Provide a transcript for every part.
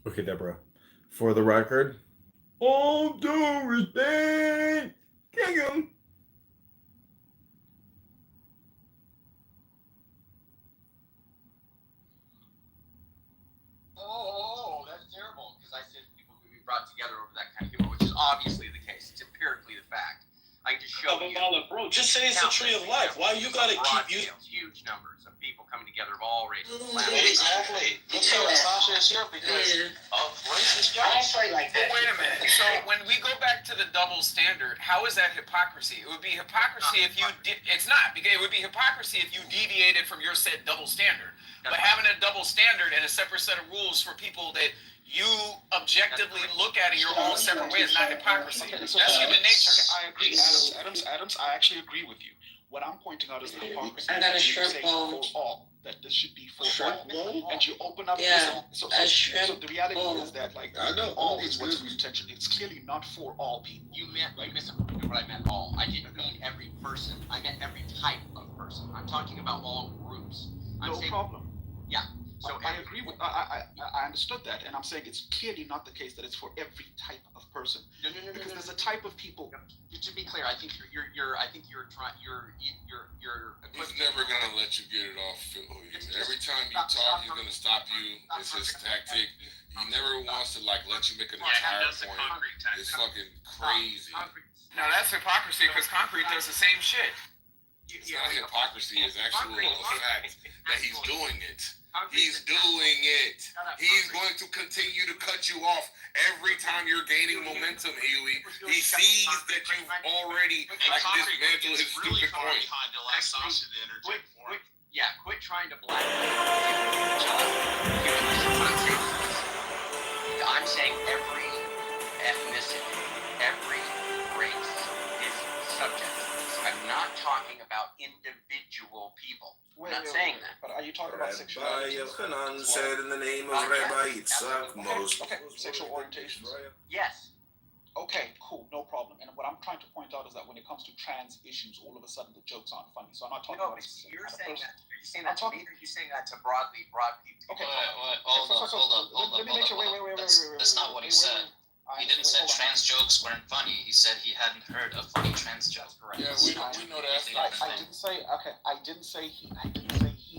Okay, Deborah. For the record, all due respect, kick him. Oh, that's terrible. Because I said people could be brought together over that kind of humor, which is obviously the case. It's empirically the fact. I just show you. Bro, just say it's a tree of life. Why you gotta keep using huge numbers of people coming together of all races? Exactly. Let's say Sasha is here because of racist jokes. I actually like that. But wait a minute. So when we go back to the double standard, how is that hypocrisy? It would be hypocrisy if you it's not, because it would be hypocrisy if you deviated from your said double standard. But having a double standard and a separate set of rules for people that you objectively look at in your own separate way is not hypocrisy. That's human nature. I agree, Adams. I actually agree with you. What I'm pointing out is the hypocrisy. I got a You shrimp say bowl. for all, that this should be for Shrimp all, bowl? and you open up. Yeah, so a shrimp so the reality bowl. is that like I know. all is what's intention. It's clearly not for all people. You misunderstood what I meant all. I didn't mean every person. I meant every type of person. I'm talking about all groups. I'm No saying, problem. yeah. So I agree with. I understood that, and I'm saying it's clearly not the case that it's for every type of person. No. Because there's a type of people. To be clear, I think you're trying. He's never gonna let you get it off, Phil. Every time you talk, he's gonna stop you. It's his tactic. He never wants to like let you make an entire point. It's fucking crazy. Now that's hypocrisy because concrete does the same shit. It's not hypocrisy. It's actual fact that he's doing it. He's doing it. He's going to continue to cut you off every time you're gaining momentum, Huey. He sees that you've already like dismantled his stupid point. Quit trying to black. I'm saying every ethnicity, every race is subject. I'm not talking about individual people. I'm not saying that. But are you talking about Rabbi sexuality? Yochanan said in the name of Rabbi Yitzhak, most. Okay, sexual orientations. Yes. Okay, cool, no problem. And what I'm trying to point out is that when it comes to trans issues, all of a sudden the jokes aren't funny. So I'm not talking No, about. but you're saying that. Are you saying that to me, or are you saying that to broad people? Okay. Hold Let me make sure. Wait. That's not what he said. He didn't say trans jokes weren't funny. He said he hadn't heard a funny trans joke. Correct. Yeah, we know that. I didn't say. Okay, I didn't say he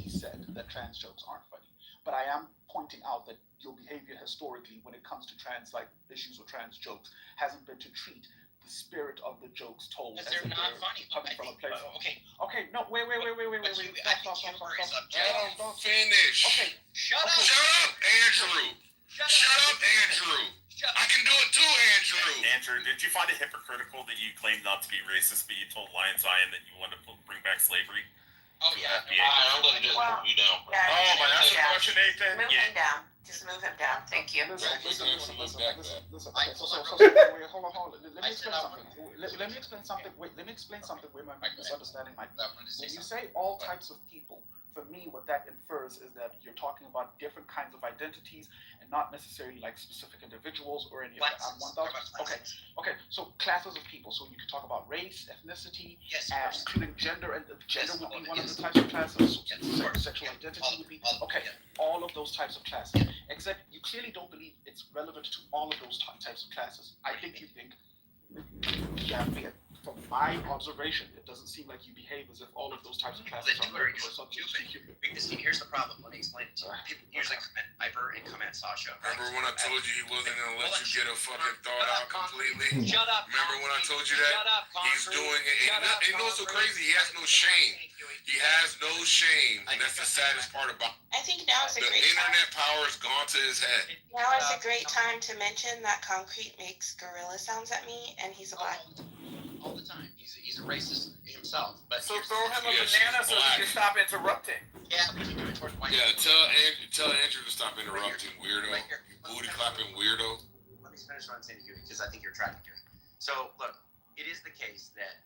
said that trans jokes aren't funny. But I am pointing out that your behavior historically, when it comes to trans like issues or trans jokes, hasn't been to treat the spirit of the jokes told But as they're if not they're funny. coming from a place. Okay. Okay, no, wait. I think humor is Let objective. him finish. Okay, Shut up. Shut up, Andrew. Shut up, Andrew. I can do it too, Andrew. Andrew, did you find it hypocritical that you claimed not to be racist, but you told Lion Zion that you wanted to bring back slavery? Oh yeah. I'm gonna just move you down. Oh, but that's a Yeah. question, Nathan. Move him down. Just move him down. Thank you. listen. Back Okay, that. wait, hold on. Let me explain something. Let me explain something. Wait, let me explain something where my misunderstanding might be. When you say all types of people, for me, what that infers is that you're talking about different kinds of identities and not necessarily like specific individuals or any of that. Okay. So classes of people. So you can talk about race, ethnicity, Yes. including gender, and gender would be one of the types of classes. Sexual identity would be okay. All of those types of classes. Except you clearly don't believe it's relevant to all of those types of classes. I think you think. Yeah, from my observation, it doesn't seem like you behave as if all of those types of classes are subject to humor. Because here's the problem. Let me explain it to you. People usually come at Piper and come at Sasha. Remember when I told you he wasn't gonna let you get a fucking thought out completely? Shut up. Remember when I told you that? Shut up, He's doing it. And you know what's so crazy? He has no shame. He has no shame, and that's the saddest part about it. I think now is a The great time. internet power has gone to his head. Now is a great time to mention that Concrete makes gorilla sounds at me, and he's a black. All the time. He's a racist himself. But So here's- throw him a Yeah, banana she's so he black. can stop interrupting. Yeah, but you do it towards white Yeah, people. tell Andrew to stop interrupting, weirdo. Right here. Booty clapping weirdo. Let me finish what I'm saying to you because I think you're tracking here. So look, it is the case that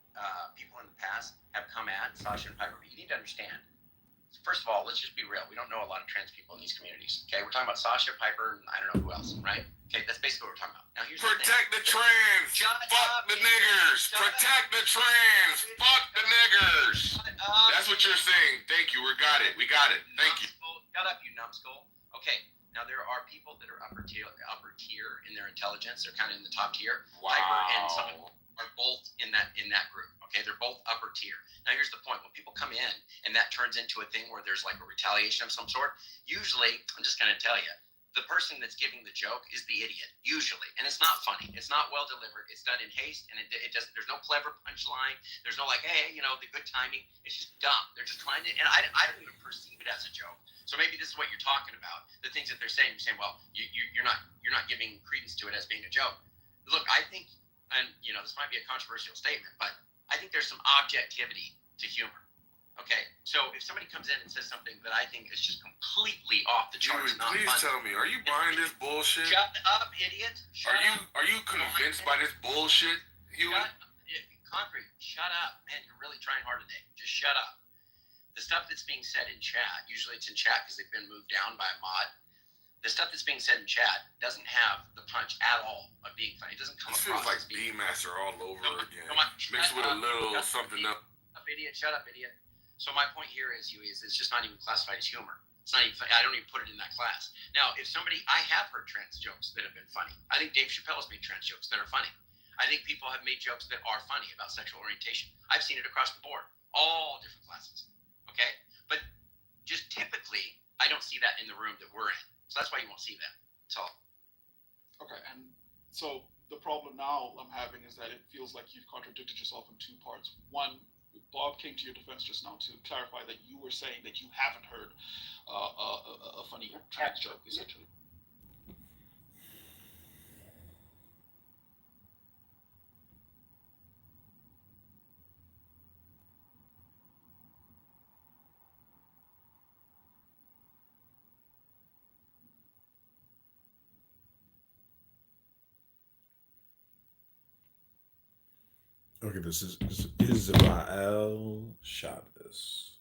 people in the past have come at Sasha and Piper. But you need to understand. First of all, let's just be real. We don't know a lot of trans people in these communities. Okay, we're talking about Sasha, Piper, and I don't know who else, right? Okay, that's basically what we're talking about. Now here's Protect the the trans. Shut Fuck up, the you- niggers. shut up. Protect the trans. Fuck the niggers. thing. That's what you're saying. Thank you. We got it. Thank you. Shut up, you numbskull. Okay, Now there are people that are upper tier in their intelligence. They're kind of in the top tier. Wow. Piper and someone are both in that group. Okay, they're both upper tier. Now here's the point: when people come in and that turns into a thing where there's like a retaliation of some sort, usually I'm just gonna tell you, the person that's giving the joke is the idiot, usually, and it's not funny. It's not well delivered. It's done in haste, and it doesn't. There's no clever punchline. There's no like, hey, the good timing. It's just dumb. They're just trying to, and I don't even perceive it as a joke. So maybe this is what you're talking about. The things that they're saying, you're saying, well, you're not giving credence to it as being a joke. Look, I think, and this might be a controversial statement, but I think there's some objectivity to humor. Okay, so if somebody comes in and says something that I think is just completely off the charts, Huey, not please funny. tell me, are you buying this bullshit? Shut up, idiot! Are you convinced by this bullshit, Huey? Concrete, shut up, man! You're really trying hard today. Just shut up. The stuff that's being said in chat, usually it's in chat because they've been moved down by a mod. The stuff that's being said in chat doesn't have the punch at all of being funny. It doesn't come It across feels like as being B-Master all over again. Come on, Mixed with a little something else. Shut up, idiot. So my point here is, Huey, is it's just not even classified as humor. It's not even. I don't even put it in that class. Now, if I have heard trans jokes that have been funny. I think Dave Chappelle has made trans jokes that are funny. I think people have made jokes that are funny about sexual orientation. I've seen it across the board, all different classes. Okay, but just typically, I don't see that in the room that we're in. So that's why you won't see that. That's all. Okay, and so the problem now I'm having is that it feels like you've contradicted yourself in two parts. One, Bob came to your defense just now to clarify that you were saying that you haven't heard a funny trans joke, essentially. Okay, this is Israel Shabbos.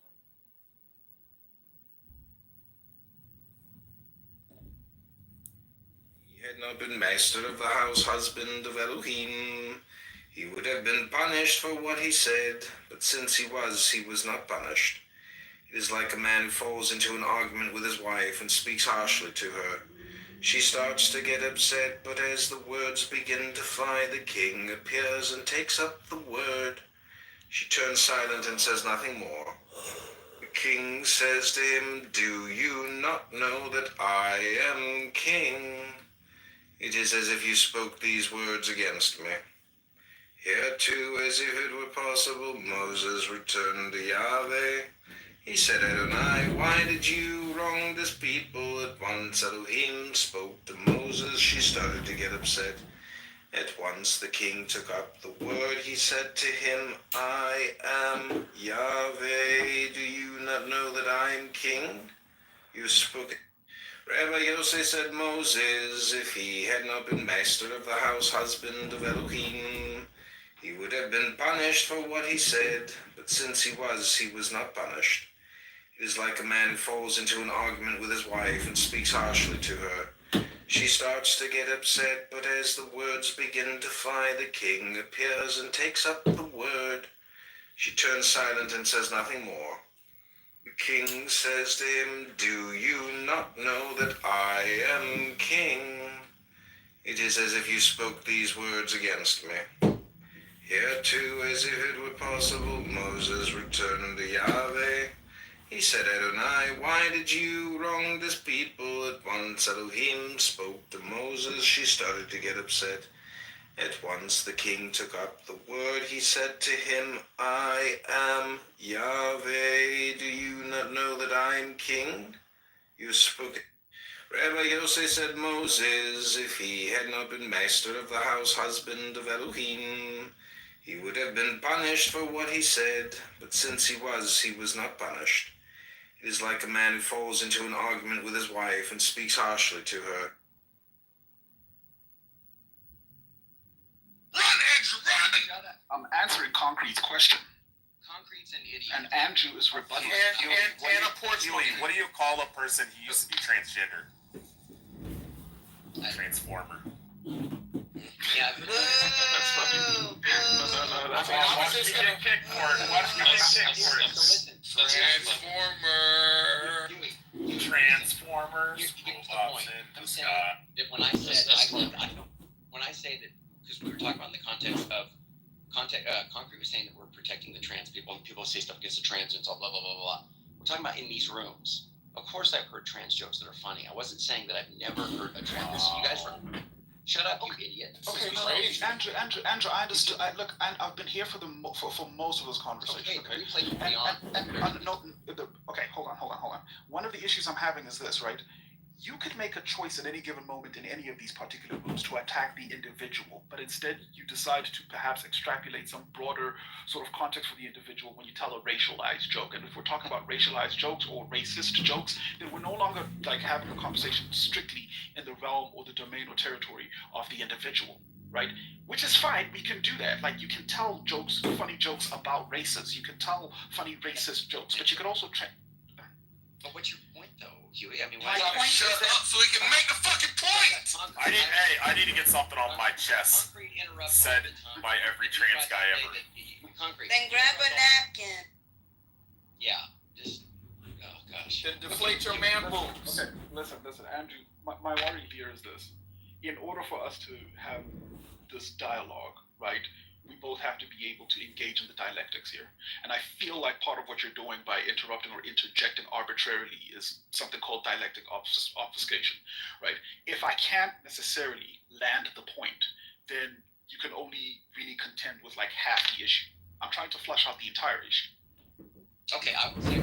He had not been master of the house, husband of Elohim. He would have been punished for what he said, but since he was not punished. It is like a man who falls into an argument with his wife and speaks harshly to her. She starts to get upset, but as the words begin to fly, the king appears and takes up the word. She turns silent and says nothing more. The king says to him, "Do you not know that I am king? It is as if you spoke these words against me." Here too, as if it were possible, Moses returned to Yahweh. He said, "Adonai, why did you wrong this people?" At once Elohim spoke to Moses. She started to get upset. At once the king took up the word. He said to him, "I am Yahweh. Do you not know that I am king? You spoke." Rabbi Yosef said, "Moses, if he had not been master of the house, husband of Elohim, he would have been punished for what he said, but since he was not punished. It is like a man who falls into an argument with his wife and speaks harshly to her. She starts to get upset, but as the words begin to fly, the king appears and takes up the word. She turns silent and says nothing more. The king says to him, "Do you not know that I am king? It is as if you spoke these words against me." Here too, as if it were possible, Moses returned to Yahweh. He said, "Adonai, why did you wrong this people?" At once Elohim spoke to Moses. She started to get upset. At once the king took up the word. He said to him, "I am Yahweh. Do you not know that I am king? You spoke." Rabbi Yosef said, "Moses, if he had not been master of the house, husband of Elohim, he would have been punished for what he said, but since he was not punished. It is like a man who falls into an argument with his wife and speaks harshly to her." Run, Edge, run! I'm answering Concrete's question, Concrete's an idiot. and Andrew is rebutting. And a Huey, what do you call a person who used to be transgender? Transformer. Yeah. That's funny. Watch me get kicked for it. Watch me get kicked for it. So listen. Transformer. Huey, Transformers. Here's the point. I'm saying that when I said when I say that, because we were talking about in the context of Concrete was saying that we're protecting the trans people, and people say stuff against the trans and blah blah blah blah blah. We're talking about in these rooms. Of course, I've heard trans jokes that are funny. I wasn't saying that I've never heard a trans. You guys were. Shut up, you idiot. Okay, no, Andrew, I understood. Look, I've been here for most of those conversations. Okay, replay will be on. Okay, hold on. One of the issues I'm having is this, right? You could make a choice at any given moment in any of these particular rooms to attack the individual, but instead you decide to perhaps extrapolate some broader sort of context for the individual when you tell a racialized joke. And if we're talking about racialized jokes or racist jokes, then we're no longer like having a conversation strictly in the realm or the domain or territory of the individual, right? Which is fine, we can do that. Like, you can tell jokes, funny jokes about races. You can tell funny racist jokes, but you can also But what's your point, though, Huey? I mean, My point shut up so he can make a fucking point. I need to get something off my chest. Said by every trans guy ever. Then grab a napkin. Yeah, just oh gosh. Then deflate your man boobs. Okay, listen, Andrew. My worry here is this: in order for us to have this dialogue, right, we both have to be able to engage in the dialectics here. And I feel like part of what you're doing by interrupting or interjecting arbitrarily is something called dialectic obfuscation, right? If I can't necessarily land the point, then you can only really contend with like half the issue. I'm trying to flush out the entire issue. Okay, I would say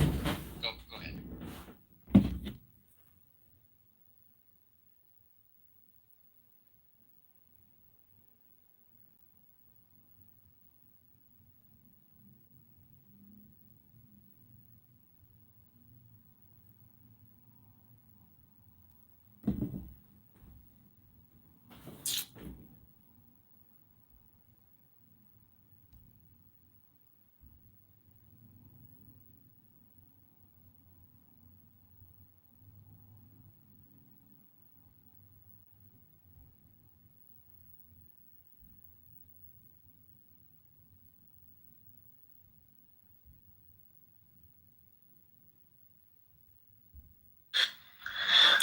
go ahead.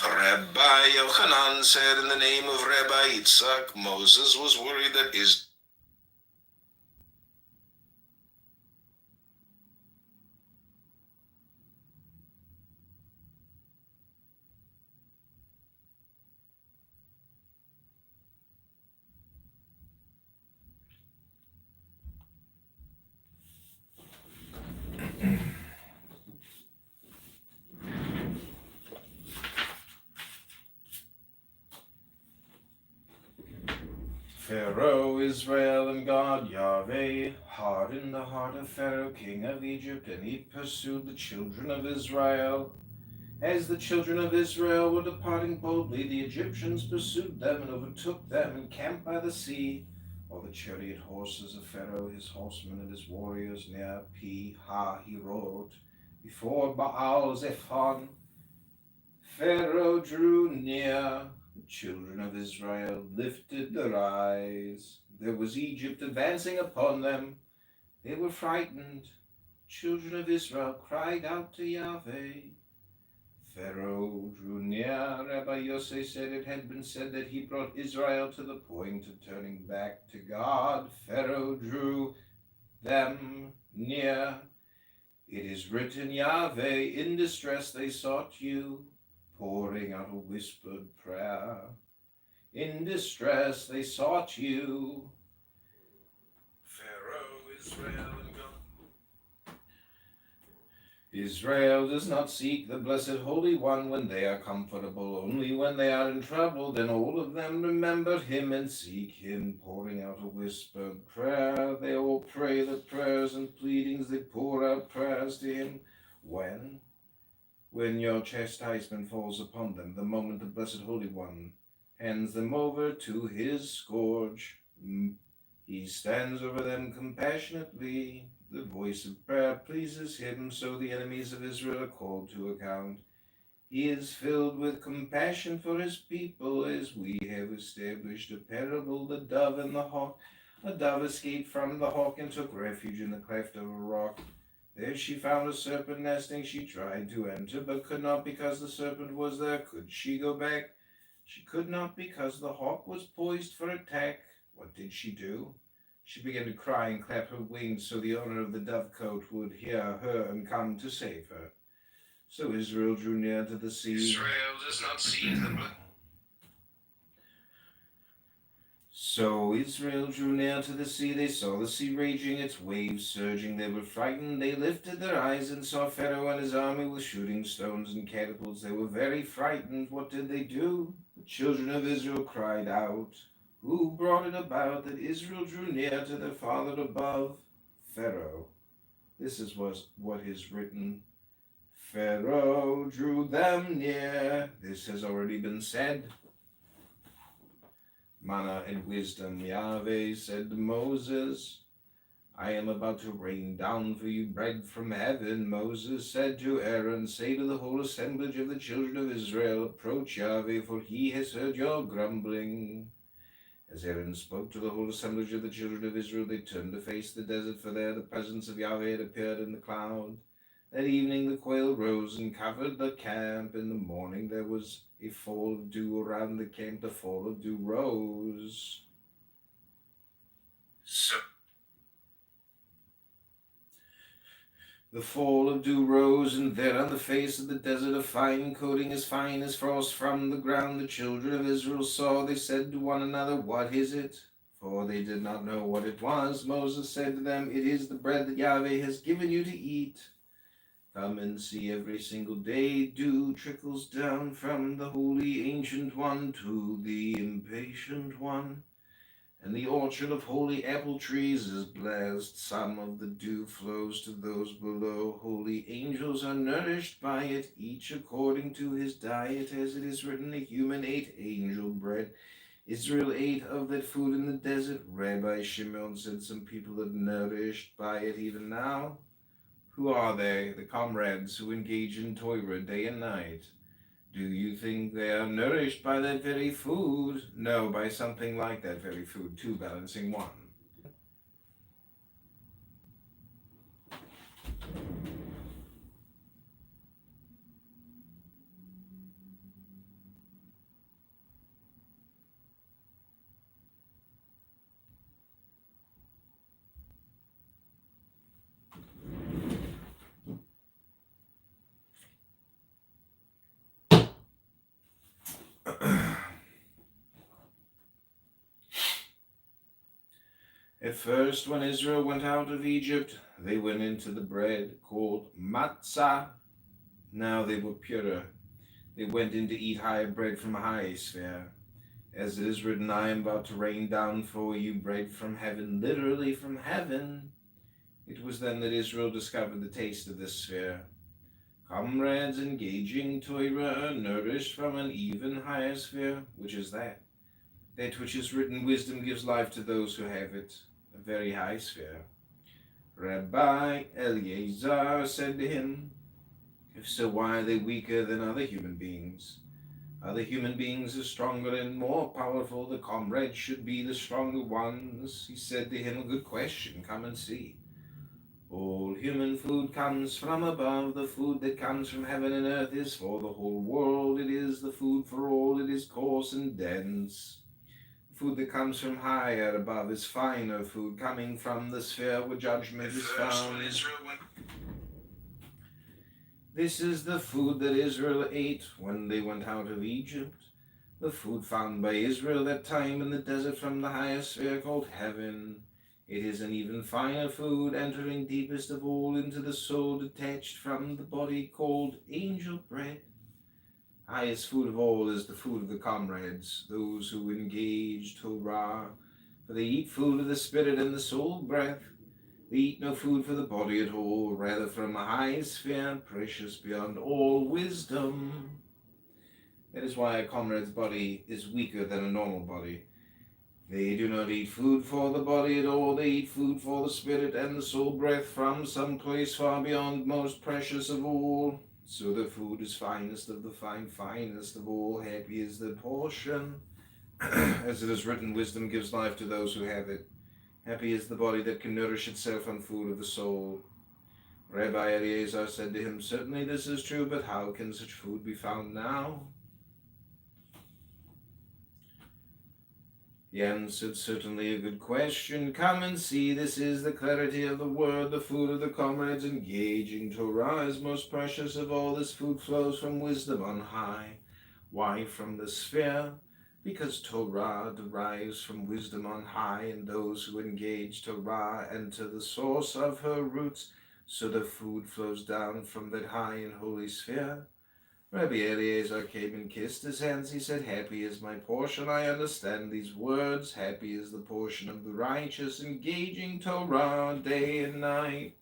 Rabbi Yochanan said in the name of Rabbi Yitzhak, Moses was worried that his Pharaoh, Israel, and God, Yahweh, hardened the heart of Pharaoh, king of Egypt, and he pursued the children of Israel. As the children of Israel were departing boldly, the Egyptians pursued them and overtook them and camped by the sea. All the chariot horses of Pharaoh, his horsemen, and his warriors near Pi-Hahirot, before Baal-Zephon. Pharaoh drew near. The children of Israel lifted their eyes. There was Egypt advancing upon them. They were frightened. The children of Israel cried out to Yahweh. Pharaoh drew near. Rabbi Yosef said it had been said that he brought Israel to the point of turning back to God. Pharaoh drew them near. It is written, Yahweh, in distress they sought you, pouring out a whispered prayer. In distress they sought you. Pharaoh, Israel, and God. Israel does not seek the Blessed Holy One when they are comfortable. Only when they are in trouble, then all of them remember him and seek him, pouring out a whispered prayer. They all pray the prayers and pleadings. They pour out prayers to him. When your chastisement falls upon them, the moment the Blessed Holy One hands them over to his scourge, he stands over them compassionately. The voice of prayer pleases him, so the enemies of Israel are called to account. He is filled with compassion for his people, as we have established a parable, the dove and the hawk. A dove escaped from the hawk and took refuge in the cleft of a rock. There she found a serpent nesting. She tried to enter, but could not because the serpent was there. Could she go back? She could not because the hawk was poised for attack. What did she do? She began to cry and clap her wings so the owner of the dovecote would hear her and come to save her. So Israel drew near to the sea. Israel does not see the So Israel drew near to the sea. They saw the sea raging, its waves surging. They were frightened. They lifted their eyes and saw Pharaoh and his army with shooting stones and catapults. They were very frightened. What did they do? The children of Israel cried out. Who brought it about that Israel drew near to their father above? Pharaoh. This is what is written. Pharaoh drew them near. This has already been said. Manna and wisdom. Yahweh said to Moses, I am about to rain down for you bread from heaven. Moses said to Aaron, say to the whole assemblage of the children of Israel, approach Yahweh, for he has heard your grumbling. As Aaron spoke to the whole assemblage of the children of Israel, they turned to face the desert, for there the presence of Yahweh had appeared in the cloud. That evening the quail rose and covered the camp. In the morning there was a fall of dew around the camp. The fall of dew rose. The fall of dew rose, and there on the face of the desert a fine coating as fine as frost from the ground. The children of Israel saw. They said to one another, what is it? For they did not know what it was. Moses said to them, it is the bread that Yahweh has given you to eat. Come and see, every single day dew trickles down from the holy ancient one to the impatient one. And the orchard of holy apple trees is blessed. Some of the dew flows to those below. Holy angels are nourished by it, each according to his diet. As it is written, a human ate angel bread. Israel ate of that food in the desert. Rabbi Shimon said some people are nourished by it even now. Who are they, the comrades who engage in Torah day and night? Do you think they are nourished by that very food? No, by something like that very food, two balancing one. At first, when Israel went out of Egypt, they went into the bread called matzah. Now they were purer. They went in to eat higher bread from a higher sphere. As it is written, I am about to rain down for you bread from heaven, literally from heaven. It was then that Israel discovered the taste of this sphere. Comrades engaging Torah are nourished from an even higher sphere. Which is that? That which is written, wisdom gives life to those who have it. A very high sphere. Rabbi Eleazar said to him, if so, why are they weaker than other human beings? Other human beings are stronger and more powerful. The comrades should be the stronger ones. He said to him, a good question, come and see. All human food comes from above. The food that comes from heaven and earth is for the whole world. It is the food for all. It is coarse and dense. Food that comes from higher above is finer food, coming from the sphere where judgment is found. This is the food that Israel ate when they went out of Egypt, the food found by Israel that time in the desert from the higher sphere called heaven. It is an even finer food, entering deepest of all into the soul, detached from the body, called angel bread. Highest food of all is the food of the comrades, those who engage Torah, for they eat food of the spirit and the soul breath. They eat no food for the body at all, rather from a high sphere, precious beyond all wisdom. That is why a comrade's body is weaker than a normal body. They do not eat food for the body at all, they eat food for the spirit and the soul breath from some place far beyond, most precious of all. So the food is finest of the fine, finest of all, happy is the portion. As it is written, wisdom gives life to those who have it. Happy is the body that can nourish itself on food of the soul. Rabbi Eliezer said to him, "Certainly this is true, but how can such food be found now?" He answered, "Certainly a good question. Come and see. This is the clarity of the word, the food of the comrades engaging. Torah is most precious of all. This food flows from wisdom on high. Why from the sphere? Because Torah derives from wisdom on high, and those who engage Torah enter the source of her roots, so the food flows down from that high and holy sphere." Rabbi Eliezer came and kissed his hands. He said, "Happy is my portion. I understand these words. Happy is the portion of the righteous, engaging Torah day and night."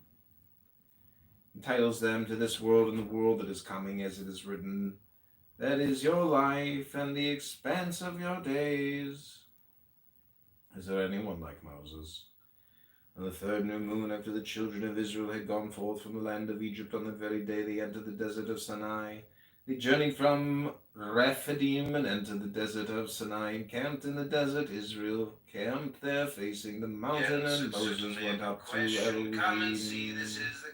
Entitles them to this world and the world that is coming, as it is written, "That is your life and the expanse of your days." Is there anyone like Moses? On the third new moon, after the children of Israel had gone forth from the land of Egypt, on the very day they entered the desert of Sinai, they journeyed from Rephidim and entered the desert of Sinai and camped in the desert. Israel camped there facing the mountain, and Moses went up to Elohim. Come and see, this is the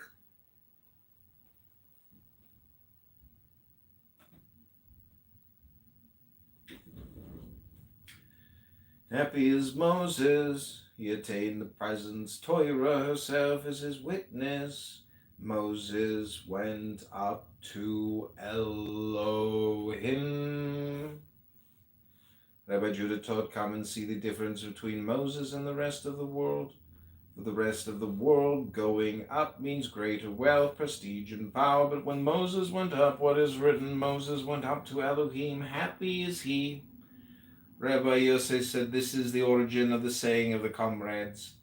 Happy is Moses, he attained the presence. Torah herself is his witness. Moses went up to Elohim. Rabbi Judah taught, "Come and see the difference between Moses and the rest of the world. For the rest of the world, going up means greater wealth, prestige, and power. But when Moses went up, what is written? Moses went up to Elohim. Happy is he." Rabbi Yosef said, "This is the origin of the saying of the comrades.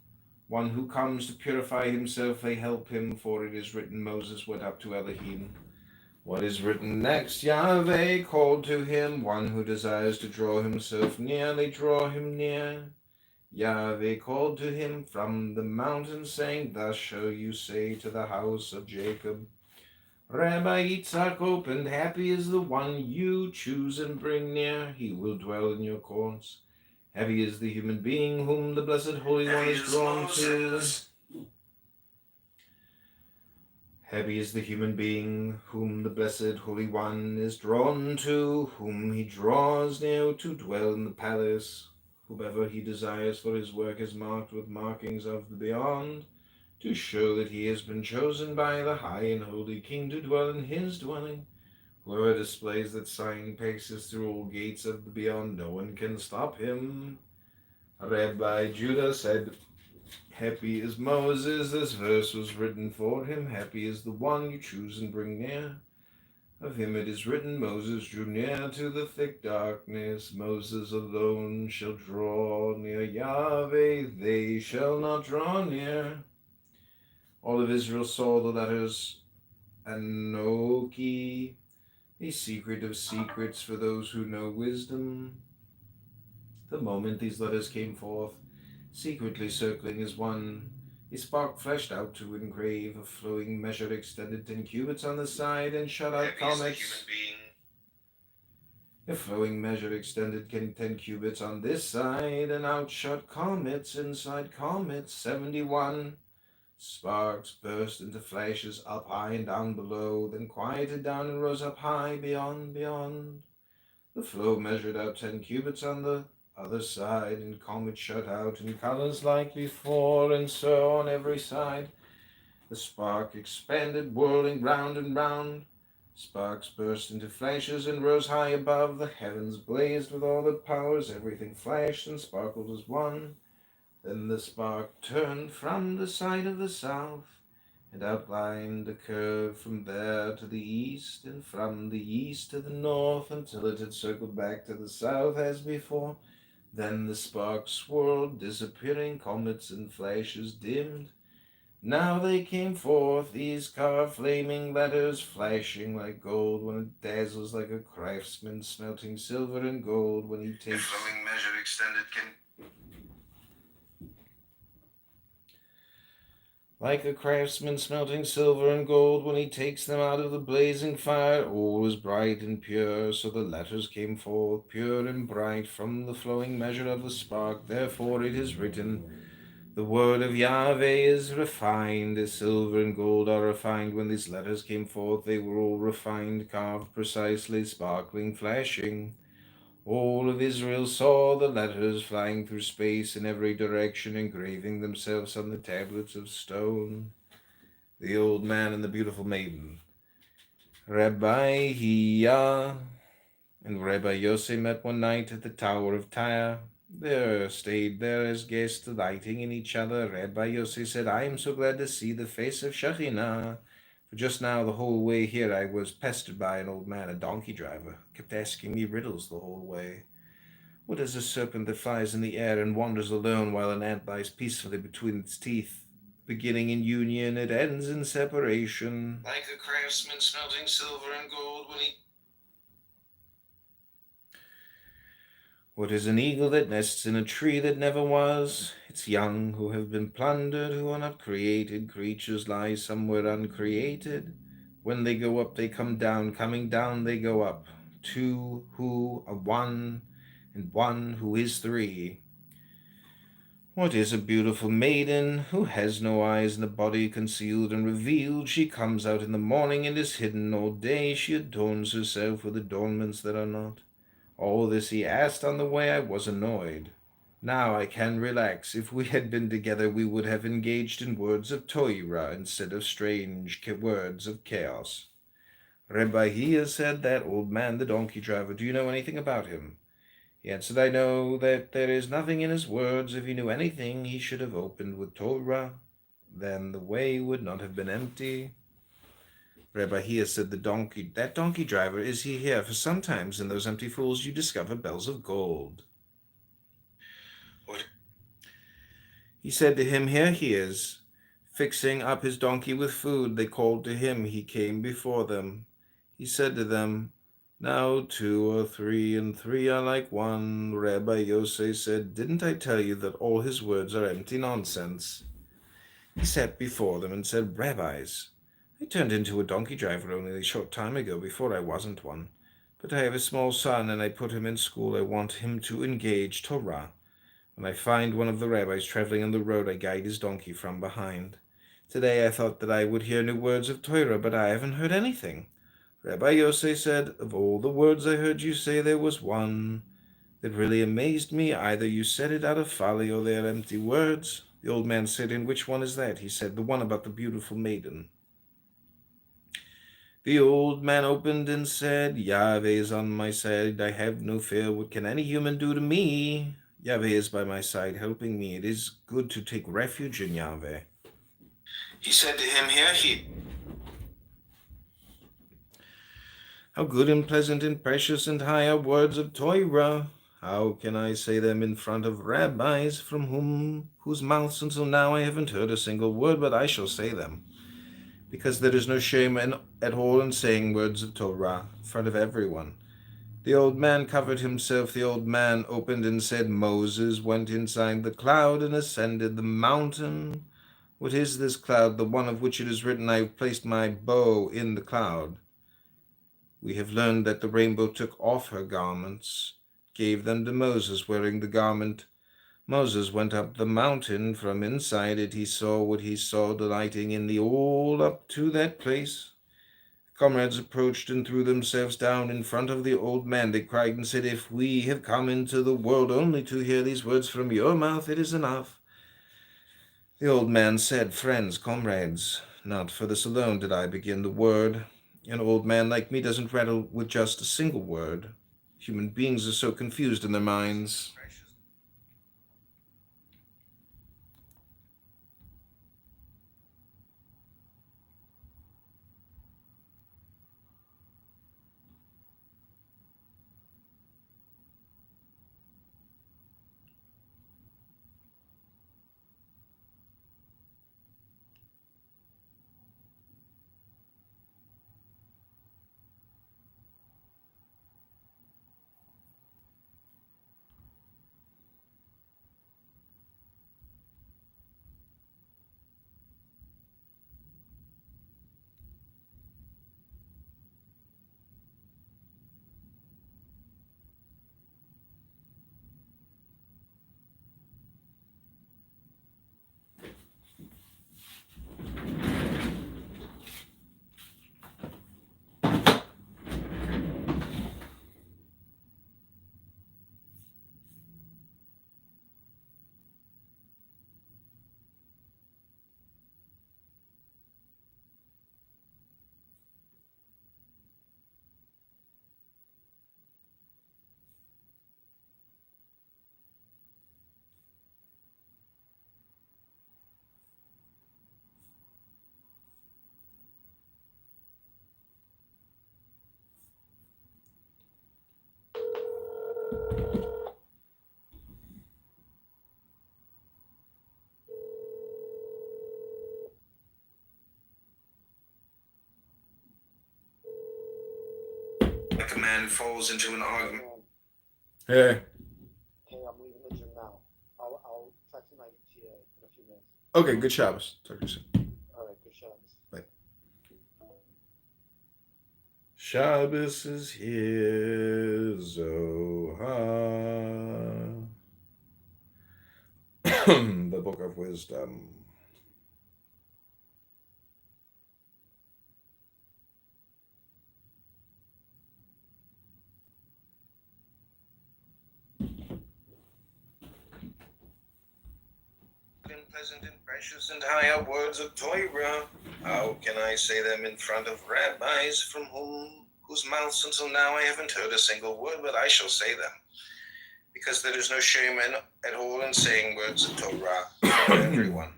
One who comes to purify himself, they help him, for it is written, Moses went up to Elohim." What is written next? Yahweh called to him. One who desires to draw himself near, they draw him near. Yahweh called to him from the mountain, saying, "Thus shall you say to the house of Jacob." Rabbi Yitzhak opened, "Happy is the one you choose and bring near. He will dwell in your courts. Happy is the human being whom the Blessed Holy One is drawn to. Happy is the human being whom the Blessed Holy One is drawn to, whom he draws near to dwell in the palace. Whomever he desires for his work is marked with markings of the beyond, to show that he has been chosen by the high and holy King to dwell in his dwelling. Whoever displays that sign passes through all gates of the beyond. No one can stop him. Rabbi Judah said, "Happy is Moses, this verse was written for him. Happy is the one you choose and bring near. Of him it is written, Moses drew near to the thick darkness. Moses alone shall draw near Yahweh, they shall not draw near." All of Israel saw the letters Anoki, a secret of secrets for those who know wisdom. The moment these letters came forth, secretly circling as one, a spark flashed out to engrave. A flowing measure extended 10 cubits on the side and shut out comets. A flowing measure extended 10 cubits on this side and outshot comets inside comets. 71 sparks burst into flashes up high and down below, then quieted down and rose up high beyond. The flow measured out 10 cubits on the other side, and comets shut out in colors like before, and so on every side. The spark expanded, whirling round and round. Sparks burst into flashes and rose high above. The heavens blazed with all their powers. Everything flashed and sparkled as one. Then the spark turned from the side of the south and outlined a curve from there to the east, and from the east to the north, until it had circled back to the south as before. Then the spark swirled, disappearing. Comets and flashes dimmed. Now they came forth, these carved flaming letters, flashing like gold when it dazzles, like a craftsman smelting silver and gold when he takes... A flowing measure extended Like a craftsman smelting silver and gold when he takes them out of the blazing fire. All was bright and pure, so the letters came forth, pure and bright, from the flowing measure of the spark. Therefore it is written, The word of Yahweh is refined, as silver and gold are refined. When these letters came forth, they were all refined, carved precisely, sparkling, flashing. All of Israel saw the letters flying through space in every direction, engraving themselves on the tablets of stone. The old man and the beautiful maiden. Rabbi Hiya and Rabbi Yossi met one night at the Tower of Tyre. They stayed there as guests, delighting in each other. Rabbi Yossi said, I am so glad to see the face of Shekhinah. For just now, the whole way here, I was pestered by an old man, a donkey driver, who kept asking me riddles the whole way. What is a serpent that flies in the air and wanders alone while an ant lies peacefully between its teeth? Beginning in union, it ends in separation. Like a craftsman smelting silver and gold when he... What is an eagle that nests in a tree that never was? Its young who have been plundered, who are not created. Creatures lie somewhere uncreated. When they go up, they come down. Coming down, they go up. Two who are one, and one who is three. What is a beautiful maiden who has no eyes and a body concealed and revealed? She comes out in the morning and is hidden all day. She adorns herself with adornments that are not. All this he asked on the way. I was annoyed. Now I can relax. If we had been together, we would have engaged in words of Torah instead of strange words of chaos. Rabbi Hiya said, that old man, the donkey driver, do you know anything about him? He answered, I know that there is nothing in his words. If he knew anything, he should have opened with Torah. Then the way would not have been empty. Rabbi Hiya said, that donkey driver, is he here? For sometimes in those empty fools you discover bells of gold. What? He said to him, here he is, fixing up his donkey with food. They called to him. He came before them. He said to them, now 2 or 3 and 3 are like one. Rabbi Yosei said, didn't I tell you that all his words are empty nonsense? He sat before them and said, rabbis, I turned into a donkey driver only a short time ago. Before I wasn't one. But I have a small son, and I put him in school. I want him to engage Torah. When I find one of the rabbis traveling on the road, I guide his donkey from behind. Today I thought that I would hear new words of Torah, but I haven't heard anything. Rabbi Yosei said, of all the words I heard you say, there was one that really amazed me. Either you said it out of folly or they are empty words. The old man said, and which one is that? He said, the one about the beautiful maiden. The old man opened and said, Yahweh is on my side. I have no fear. What can any human do to me? Yahweh is by my side, helping me. It is good to take refuge in Yahweh. He said to him, here he... How good and pleasant and precious and high are words of Torah. How can I say them in front of rabbis from whose mouths until now I haven't heard a single word, but I shall say them. Because there is no shame at all in saying words of Torah in front of everyone. The old man covered himself. The old man opened and said, Moses went inside the cloud and ascended the mountain. What is this cloud? The one of which it is written, I have placed my bow in the cloud. We have learned that the rainbow took off her garments, gave them to Moses wearing the garment. Moses went up the mountain. From inside it he saw what he saw, delighting in the all up to that place. Comrades approached and threw themselves down in front of the old man. They cried and said, if we have come into the world only to hear these words from your mouth, it is enough. The old man said, friends, comrades, not for this alone did I begin the word. An old man like me doesn't rattle with just a single word. Human beings are so confused in their minds. man who falls into an argument. Hey. Hey, I'm leaving the gym now. I'll text my ETA in a few minutes. Okay, good Shabbos. Talk to you soon. All right, good Shabbos. Bye. Shabbos is here, Zohar. The Book of Wisdom. Pleasant and precious and high words of Torah. How can I say them in front of rabbis from whose mouths until now I haven't heard a single word, but I shall say them. Because there is no shame at all in saying words of Torah for everyone.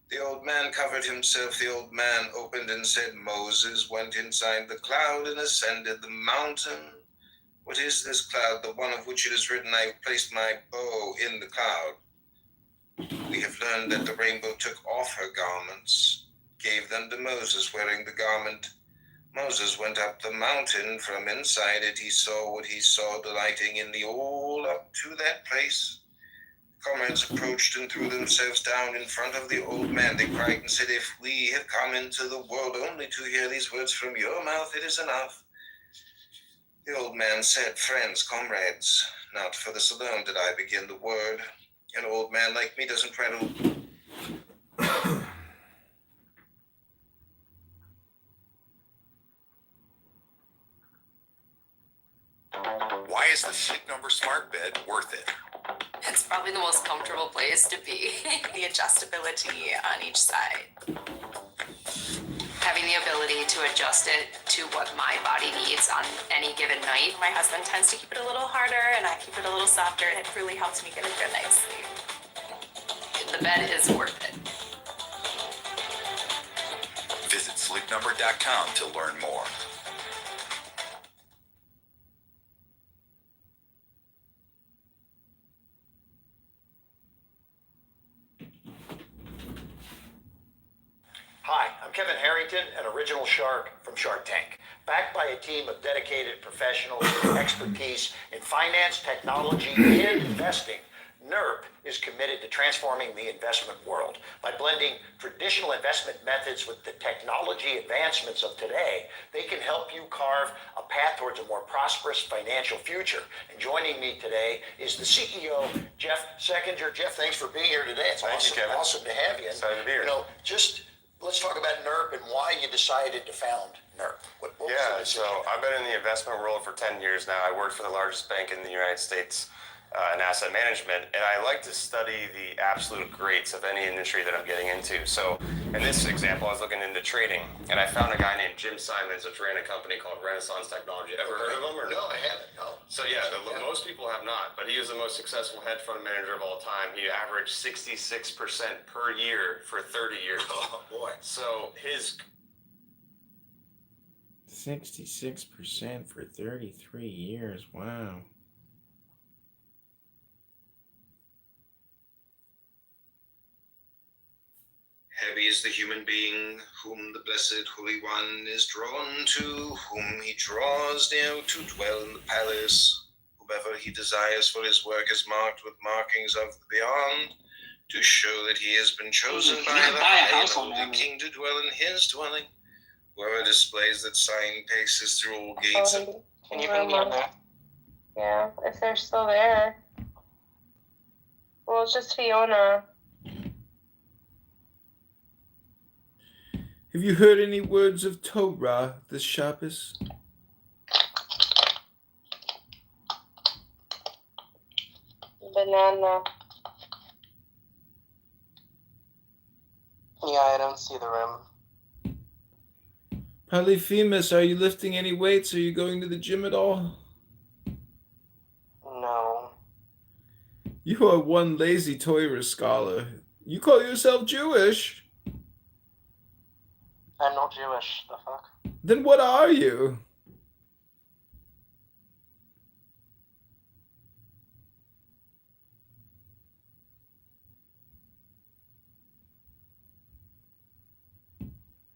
The old man covered himself, the old man opened and said, Moses went inside the cloud and ascended the mountain. What is this cloud? The one of which it is written, I have placed my bow in the cloud. We have learned that the rainbow took off her garments, gave them to Moses wearing the garment. Moses went up the mountain. From inside it he saw what he saw, delighting in the all up to that place. Comrades approached and threw themselves down in front of the old man. They cried and said, if we have come into the world only to hear these words from your mouth, it is enough. The old man said, friends, comrades, not for this alone did I begin the word. An old man like me doesn't prattle. Why is the Sleep Number smart bed worth it? It's probably the most comfortable place to be. The adjustability on each side. Having the ability to adjust it to what my body needs on any given night. My husband tends to keep it a little harder and I keep it a little softer, and it really helps me get a good night's sleep. The bed is worth it. Visit sleepnumber.com to learn more. Hi, I'm Kevin Harrington, an original shark from Shark Tank. Backed by a team of dedicated professionals with expertise in finance, technology, and investing, NERP is committed to transforming the investment world. By blending traditional investment methods with the technology advancements of today, they can help you carve a path towards a more prosperous financial future. And joining me today is the CEO, Jeff Seckinger. Jeff, thanks for being here today. It's awesome to have you. Excited to be here. Let's talk about NERP and why you decided to found NERP. So I've been in the investment world for 10 years now. I worked for the largest bank in the United States in asset management, and I like to study the absolute greats of any industry that I'm getting into. So in this example, I was looking into trading, and I found a guy named Jim Simons, which ran a company called Renaissance Technology. Ever heard of him or no? I haven't, no. So most people have not, but he was the most successful hedge fund manager of all time. He averaged 66% per year for 30 years. Oh, boy. So his 66% for 33 years. Wow. Heavy is the human being whom the blessed Holy One is drawn to, whom he draws near to dwell in the palace. Whoever he desires for his work is marked with markings of the beyond, to show that he has been chosen by the high and holy king to dwell in his dwelling. Whoever displays that sign paces through all gates. Can you bring me in there? Yeah, if they're still there. Well, it's just Fiona. Have you heard any words of Torah this Shabbos? Banana. Yeah, I don't see the rim. Polyphemus, are you lifting any weights? Are you going to the gym at all? No. You are one lazy Torah scholar. You call yourself Jewish? I'm not Jewish, the fuck? Then what are you?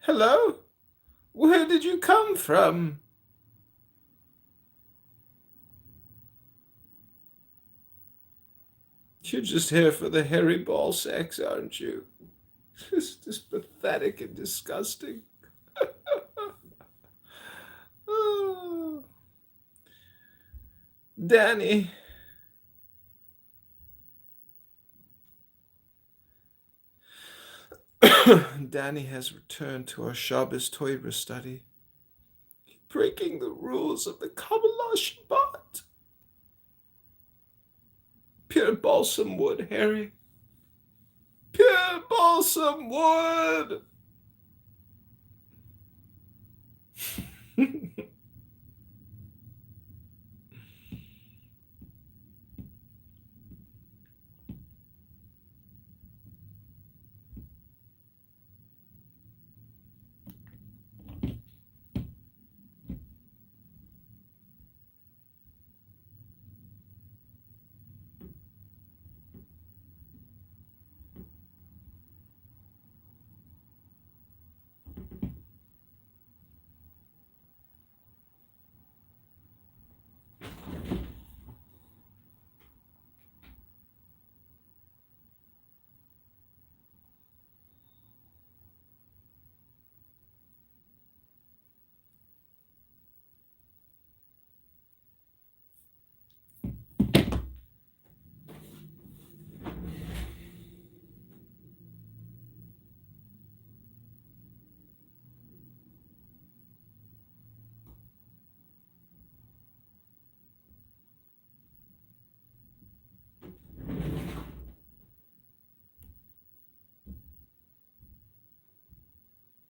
Hello? Where did you come from? You're just here for the hairy ball sex, aren't you? Just pathetic and disgusting. Oh. Danny. Danny has returned to our Shabbos Torah study, breaking the rules of the Kabbalah Shabbat. Pure balsam wood, Harry. Pure balsam wood.